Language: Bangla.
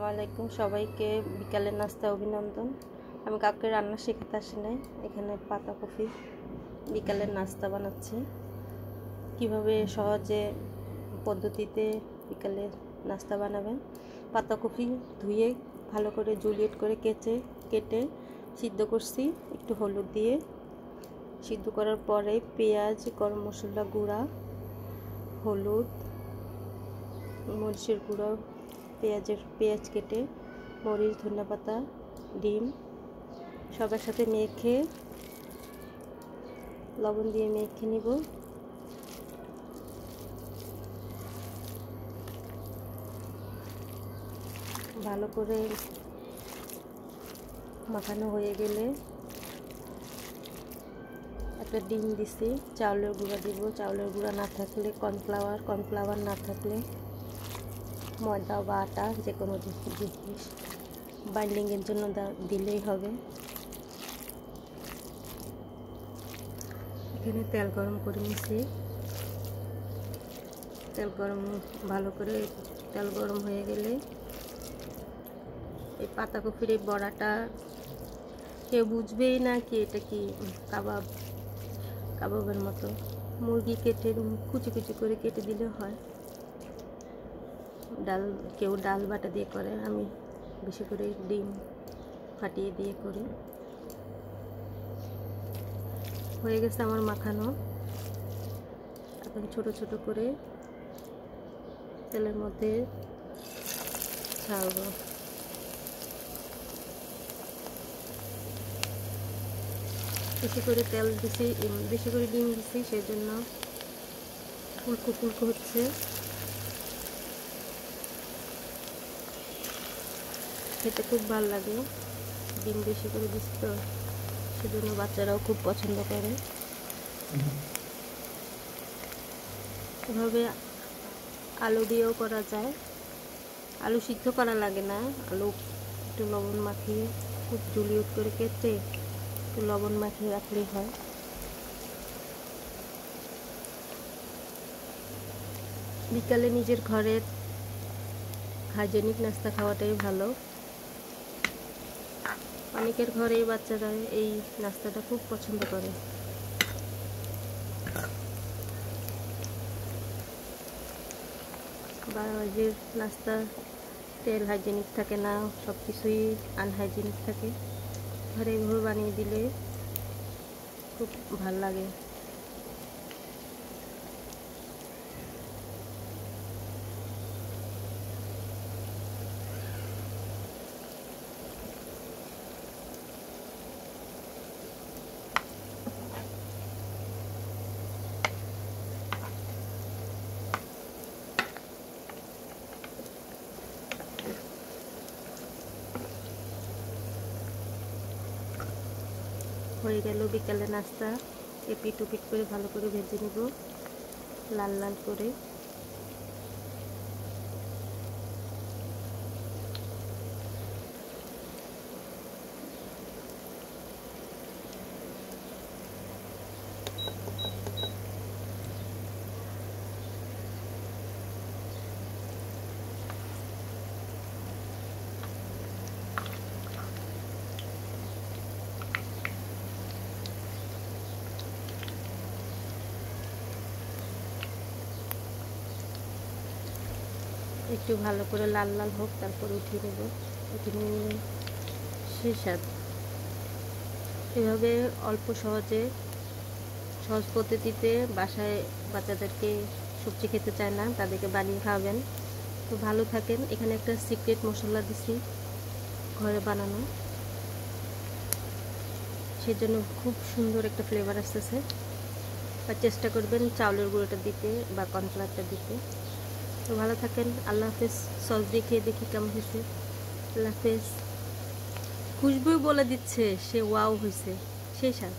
আলাইকুম সবাইকে বিকালের নাস্তা অভিনন্দন। আমি কাউকে রান্না শেখাতে আসি নাই, এখানে পাতাকপি বিকালের নাস্তা বানাচ্ছি। কিভাবে সহজে পদ্ধতিতে বিকালের নাস্তা বানাবেন। পাতাকপি ধুয়ে ভালো করে জুলিয়েট করে কেটে সিদ্ধ করছি একটু হলুদ দিয়ে। সিদ্ধ করার পরে পেঁয়াজ, গরম মশলা গুঁড়া, হলুদ, মরিচের গুঁড়ো, পেঁয়াজ কেটে, মরিচ, ধনেপাতা, ডিম সব একসাথে মেখে লবণ দিয়ে মেখে নিব। ভালো করে মাখানো হয়ে গেলে একটা ডিম দিছি, চাউলের গুঁড়া দিব। চাউলের গুঁড়া না থাকলে কর্নফ্লাওয়ার না থাকলে ময়দা বা আটা যে কোনো জিনিস বাইন্ডিংয়ের জন্য দিলেই হবে। এখানে তেল গরম করে নিয়েছি। ভালো করে তেল গরম হয়ে গেলে এই পাতাকপির এই বড়াটা কেউ বুঝবেই না কি এটা কি কাবাবের মতো। মুরগি কেটে কুচি কুচি করে কেটে দিলে হয়। কেউ ডাল বাটা দিয়ে করে, আমি বেশি করে ডিম ফাটিয়ে দিয়ে করি। হয়ে গেছে আমার মাখানো। এখন ছোট ছোট করে তেলের মধ্যে ছাড়ব। বেশি করে তেল দিছি, বেশি করে ডিম দিছি, সেই জন্য ফুলকো ফুলকো হচ্ছে। খেতে খুব ভালো লাগে, ডিম বেশি করে দিচ্ছি তো সেজন্য বাচ্চারাও খুব পছন্দ করে। এভাবে আলু দিয়েও করা যায়, আলু সিদ্ধ করা লাগে না। আলু একটু লবণ মাখিয়ে খুব জুলিয়েট করে কেটে একটু লবণ মাখিয়ে রাখলেই হয়। বিকালে নিজের ঘরের হাইজেনিক নাস্তা খাওয়াটাই ভালো। অনেকের ঘরেই বাচ্চারা এই নাস্তাটা খুব পছন্দ করে। বাইরের নাস্তা তেল হাইজেনিক থাকে না, সব কিছুই আনহাইজেনিক থাকে। ঘরে এইভাবে বানিয়ে দিলে খুব ভালো লাগে। হয়ে গেল বিকালে নাস্তা। এপিট ওপিট করে ভালো করে ভেজে নেব লাল লাল করে। একটু ভালো করে লাল লাল হোক, তারপর উঠিয়ে নেব। উঠিয়ে নিয়ে সেই স্বাদ। এভাবে অল্প সহজ পদ্ধতিতে বাসায় বাচ্চাদেরকে সবজি খেতে চায় না, তাদেরকে বানিয়ে খাওয়াবেন। তো ভালো থাকেন। এখানে একটা সিক্রেট মশলা দিছি ঘরে বানানো, সেজন্য খুব সুন্দর একটা ফ্লেভার আসতেছে। বা চেষ্টা করবেন চাউলের গুঁড়োটা দিতে বা কর্নফ্লাওয়ারটা দিতে। তো ভালো থাকেন। আল্লাহ হাফেজ। সস দিয়ে খেয়ে দেখি কেমন হয়েছে। আল্লাহ হাফেজ। খুশবু বলে দিচ্ছে সে ওয়াও হয়েছে, সেই স্বাদ।